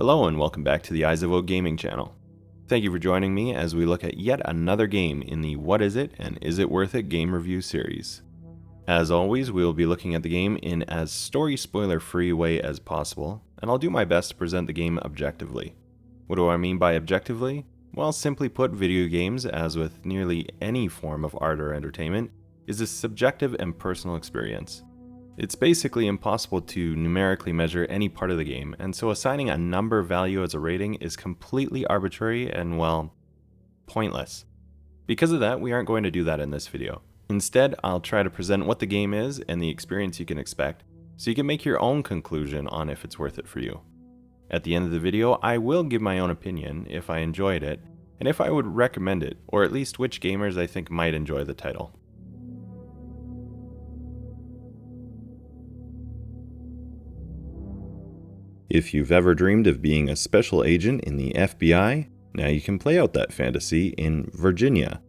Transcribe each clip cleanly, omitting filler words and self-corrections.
Hello and welcome back to the Eyes of Oak Gaming channel. Thank you for joining me as we look at yet another game in the What Is It and Is It Worth It game review series. As always, we will be looking at the game in as story spoiler free way as possible, and I'll do my best to present the game objectively. What do I mean by objectively? Well, simply put, video games, as with nearly any form of art or entertainment, is a subjective and personal experience. It's basically impossible to numerically measure any part of the game, and so assigning a number value as a rating is completely arbitrary and, well, pointless. Because of that, we aren't going to do that in this video. Instead, I'll try to present what the game is and the experience you can expect, so you can make your own conclusion on if it's worth it for you. At the end of the video, I will give my own opinion if I enjoyed it, and if I would recommend it, or at least which gamers I think might enjoy the title. If you've ever dreamed of being a special agent in the FBI, now you can play out that fantasy in Virginia,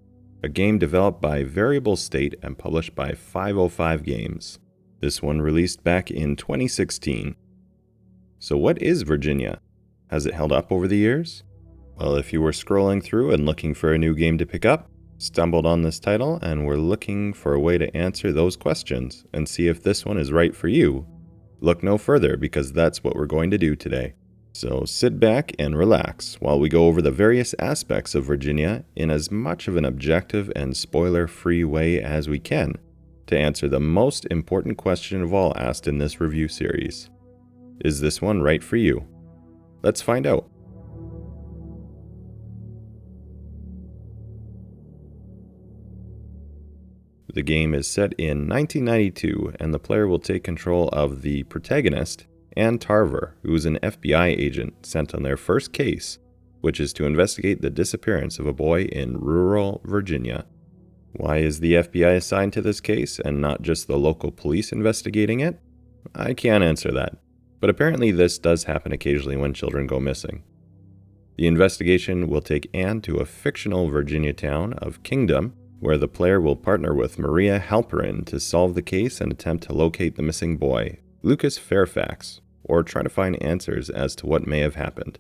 a game developed by Variable State and published by 505 Games. This one released back in 2016. So what is Virginia? Has it held up over the years? Well, if you were scrolling through and looking for a new game to pick up, stumbled on this title and were looking for a way to answer those questions and see if this one is right for you, look no further, because that's what we're going to do today. So sit back and relax while we go over the various aspects of Virginia in as much of an objective and spoiler-free way as we can to answer the most important question of all asked in this review series. Is this one right for you? Let's find out. The game is set in 1992, and the player will take control of the protagonist, Ann Tarver, who is an FBI agent sent on their first case, which is to investigate the disappearance of a boy in rural Virginia. Why is the FBI assigned to this case and not just the local police investigating it? I can't answer that, but apparently this does happen occasionally when children go missing. The investigation will take Ann to a fictional Virginia town of Kingdom, where the player will partner with Maria Halperin to solve the case and attempt to locate the missing boy, Lucas Fairfax, or try to find answers as to what may have happened.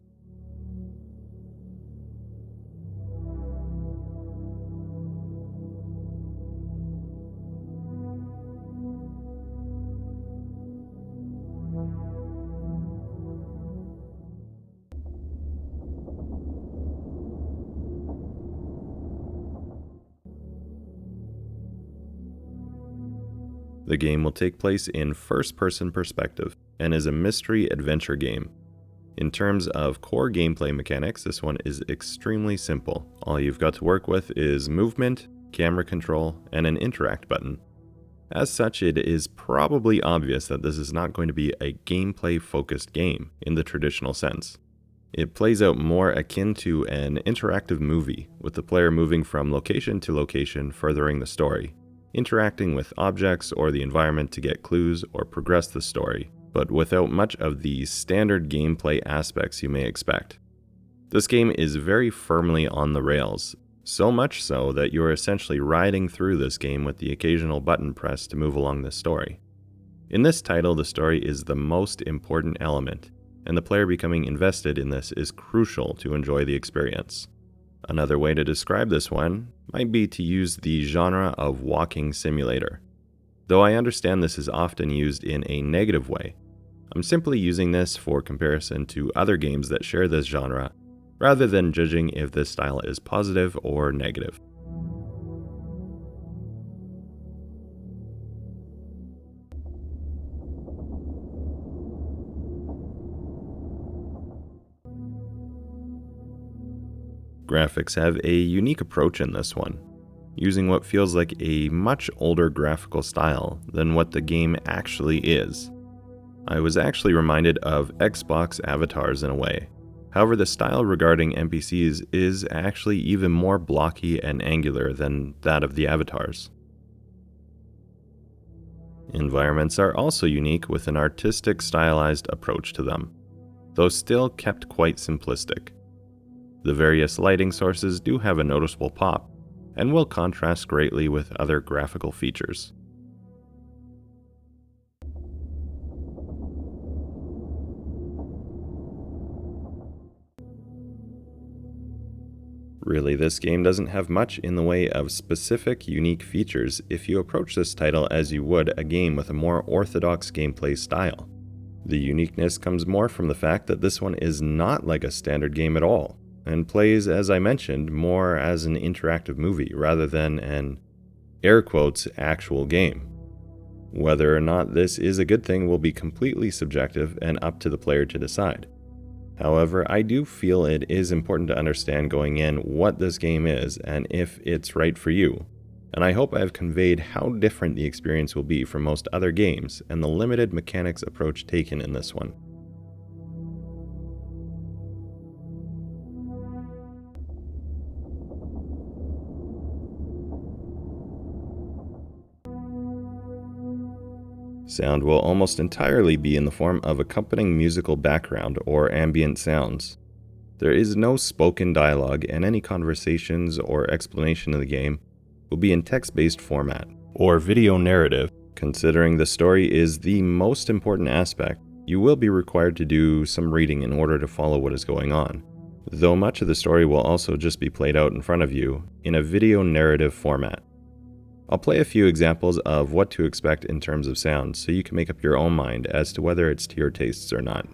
The game will take place in first-person perspective and is a mystery adventure game. In terms of core gameplay mechanics, this one is extremely simple. All you've got to work with is movement, camera control, and an interact button. As such, it is probably obvious that this is not going to be a gameplay-focused game in the traditional sense. It plays out more akin to an interactive movie, with the player moving from location to location, furthering the story, interacting with objects or the environment to get clues or progress the story, but without much of the standard gameplay aspects you may expect. This game is very firmly on the rails, so much so that you are essentially riding through this game with the occasional button press to move along the story. In this title, the story is the most important element, and the player becoming invested in this is crucial to enjoy the experience. Another way to describe this one might be to use the genre of walking simulator. Though I understand this is often used in a negative way, I'm simply using this for comparison to other games that share this genre, rather than judging if this style is positive or negative. Graphics have a unique approach in this one, using what feels like a much older graphical style than what the game actually is. I was actually reminded of Xbox avatars in a way. However, the style regarding NPCs is actually even more blocky and angular than that of the avatars. Environments are also unique with an artistic stylized approach to them, though still kept quite simplistic. The various lighting sources do have a noticeable pop, and will contrast greatly with other graphical features. Really, this game doesn't have much in the way of specific, unique features if you approach this title as you would a game with a more orthodox gameplay style. The uniqueness comes more from the fact that this one is not like a standard game at all, and plays, as I mentioned, more as an interactive movie rather than an, air quotes, actual game. Whether or not this is a good thing will be completely subjective and up to the player to decide. However, I do feel it is important to understand going in what this game is and if it's right for you, and I hope I have conveyed how different the experience will be from most other games and the limited mechanics approach taken in this one. Sound will almost entirely be in the form of accompanying musical background or ambient sounds. There is no spoken dialogue, and any conversations or explanation of the game will be in text-based format, or video narrative. Considering the story is the most important aspect, you will be required to do some reading in order to follow what is going on, though much of the story will also just be played out in front of you in a video narrative format. I'll play a few examples of what to expect in terms of sound so you can make up your own mind as to whether it's to your tastes or not.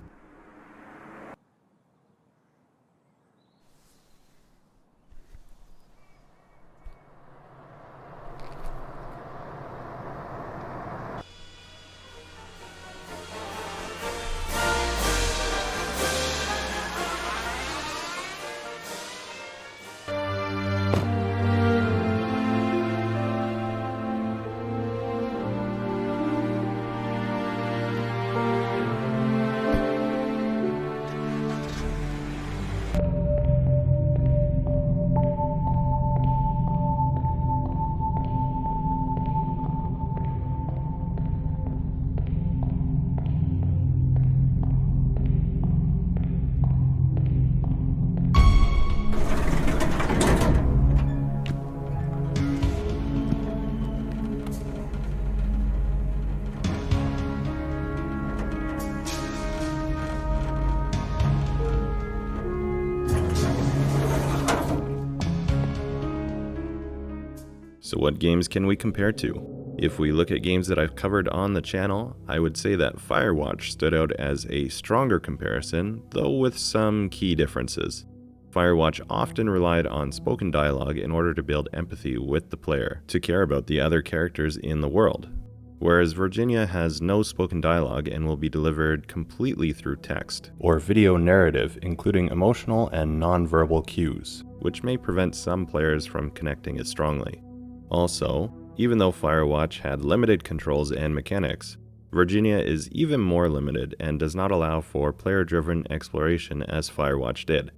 So what games can we compare to? If we look at games that I've covered on the channel, I would say that Firewatch stood out as a stronger comparison, though with some key differences. Firewatch often relied on spoken dialogue in order to build empathy with the player, to care about the other characters in the world, whereas Virginia has no spoken dialogue and will be delivered completely through text, or video narrative including emotional and non-verbal cues, which may prevent some players from connecting as strongly. Also, even though Firewatch had limited controls and mechanics, Virginia is even more limited and does not allow for player-driven exploration as Firewatch did.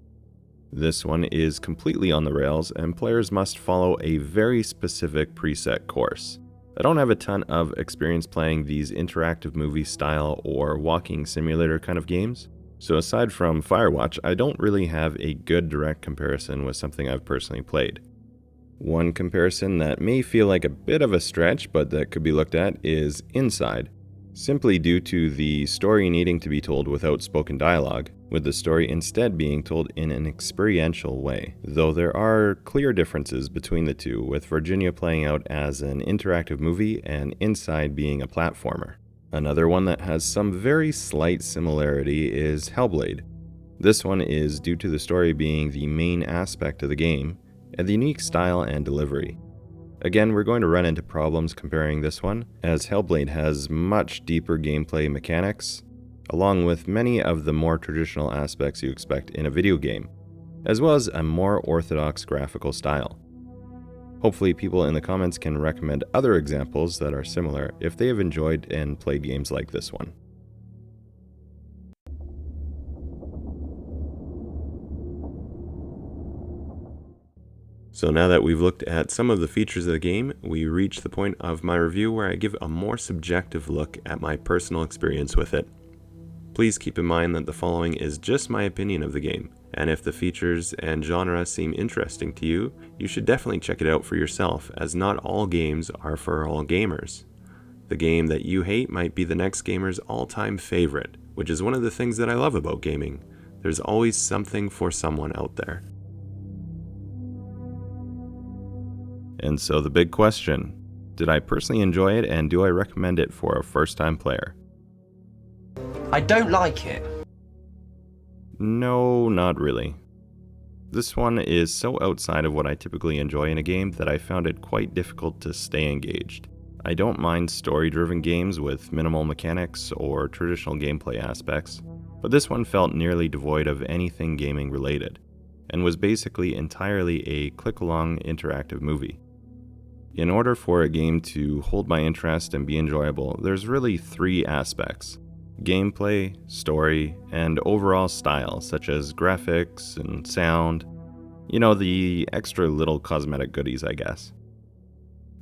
This one is completely on the rails and players must follow a very specific preset course. I don't have a ton of experience playing these interactive movie style or walking simulator kind of games, so aside from Firewatch, I don't really have a good direct comparison with something I've personally played. One comparison that may feel like a bit of a stretch, but that could be looked at, is Inside, simply due to the story needing to be told without spoken dialogue, with the story instead being told in an experiential way, though there are clear differences between the two, with Virginia playing out as an interactive movie and Inside being a platformer. Another one that has some very slight similarity is Hellblade. This one is due to the story being the main aspect of the game, and the unique style and delivery. Again, we're going to run into problems comparing this one, as Hellblade has much deeper gameplay mechanics, along with many of the more traditional aspects you expect in a video game, as well as a more orthodox graphical style. Hopefully people in the comments can recommend other examples that are similar if they have enjoyed and played games like this one. So now that we've looked at some of the features of the game, we reach the point of my review where I give a more subjective look at my personal experience with it. Please keep in mind that the following is just my opinion of the game, and if the features and genre seem interesting to you, you should definitely check it out for yourself, as not all games are for all gamers. The game that you hate might be the next gamer's all-time favorite, which is one of the things that I love about gaming. There's always something for someone out there. And so the big question, did I personally enjoy it and do I recommend it for a first-time player? I don't like it. No, not really. This one is so outside of what I typically enjoy in a game that I found it quite difficult to stay engaged. I don't mind story-driven games with minimal mechanics or traditional gameplay aspects, but this one felt nearly devoid of anything gaming related, and was basically entirely a click-along interactive movie. In order for a game to hold my interest and be enjoyable, there's really three aspects: gameplay, story, and overall style, such as graphics and sound. The extra little cosmetic goodies, I guess.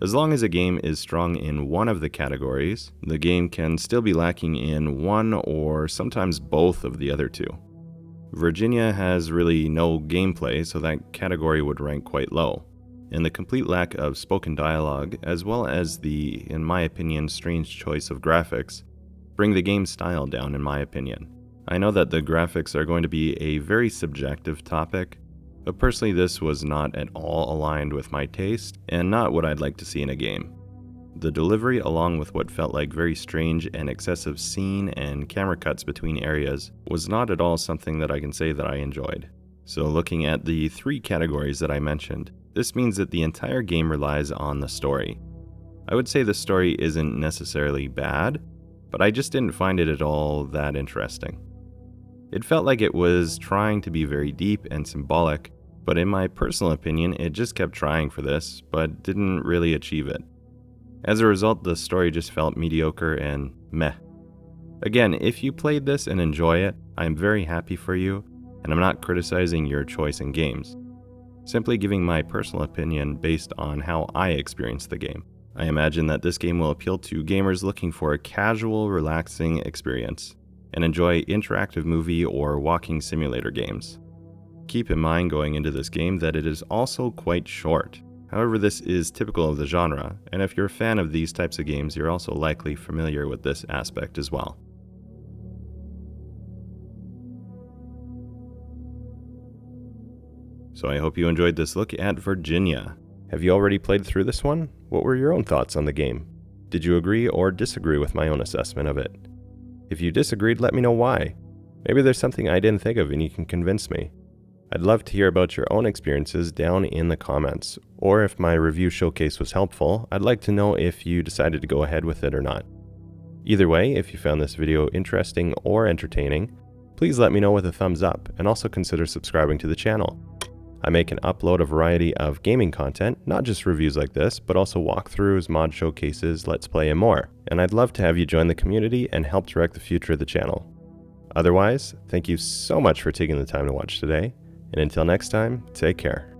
As long as a game is strong in one of the categories, the game can still be lacking in one or sometimes both of the other two. Virginia has really no gameplay, so that category would rank quite low. And the complete lack of spoken dialogue, as well as the, in my opinion, strange choice of graphics, bring the game's style down, in my opinion. I know that the graphics are going to be a very subjective topic, but personally this was not at all aligned with my taste, and not what I'd like to see in a game. The delivery, along with what felt like very strange and excessive scene and camera cuts between areas, was not at all something that I can say that I enjoyed. So looking at the three categories that I mentioned, this means that the entire game relies on the story. I would say the story isn't necessarily bad, but I just didn't find it at all that interesting. It felt like it was trying to be very deep and symbolic, but in my personal opinion, it just kept trying for this, but didn't really achieve it. As a result, the story just felt mediocre and meh. Again, if you played this and enjoy it, I'm very happy for you, and I'm not criticizing your choice in games. Simply giving my personal opinion based on how I experienced the game. I imagine that this game will appeal to gamers looking for a casual, relaxing experience, and enjoy interactive movie or walking simulator games. Keep in mind going into this game that it is also quite short. However, this is typical of the genre, and if you're a fan of these types of games, you're also likely familiar with this aspect as well. So I hope you enjoyed this look at Virginia. Have you already played through this one? What were your own thoughts on the game? Did you agree or disagree with my own assessment of it? If you disagreed, let me know why. Maybe there's something I didn't think of and you can convince me. I'd love to hear about your own experiences down in the comments, or if my review showcase was helpful, I'd like to know if you decided to go ahead with it or not. Either way, if you found this video interesting or entertaining, please let me know with a thumbs up and also consider subscribing to the channel. I make and upload a variety of gaming content, not just reviews like this, but also walkthroughs, mod showcases, let's play, and more. And I'd love to have you join the community and help direct the future of the channel. Otherwise, thank you so much for taking the time to watch today, and until next time, take care.